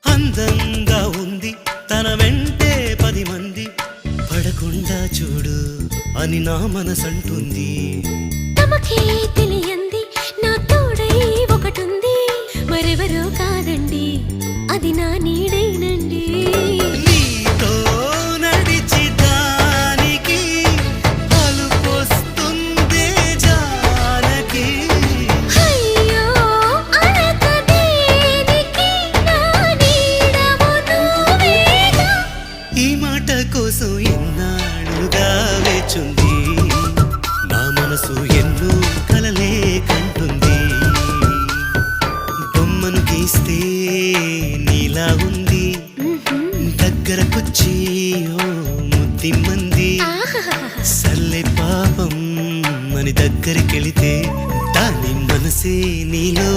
అందంగా ఉంది తన వెంటే 10 మంది పడకుండా చూడు అని నా మనసంటుంది. తమకే తెలియంది నా తోడై ఒకటుంది, మరెవరో కాదండి అది నా నీడైనండి. నీతో నడిచి దానికి అలుపొస్తుందే జానకి. అయ్యో అనక దేనికి నా నీడవు నువ్వేగా. ఈ మాట కోసం ఎన్నాళ్ళుగా వేచుంది నా మనసు, ఎన్నో కలలే కంటుంది. బొమ్మను గీస్తే నీలా ఉంది, దగ్గరకొచ్చి ఓ ముద్దిమ్మంది. సల్లే పాపం అని దగ్గరికెళితే దాని మనసే నీలో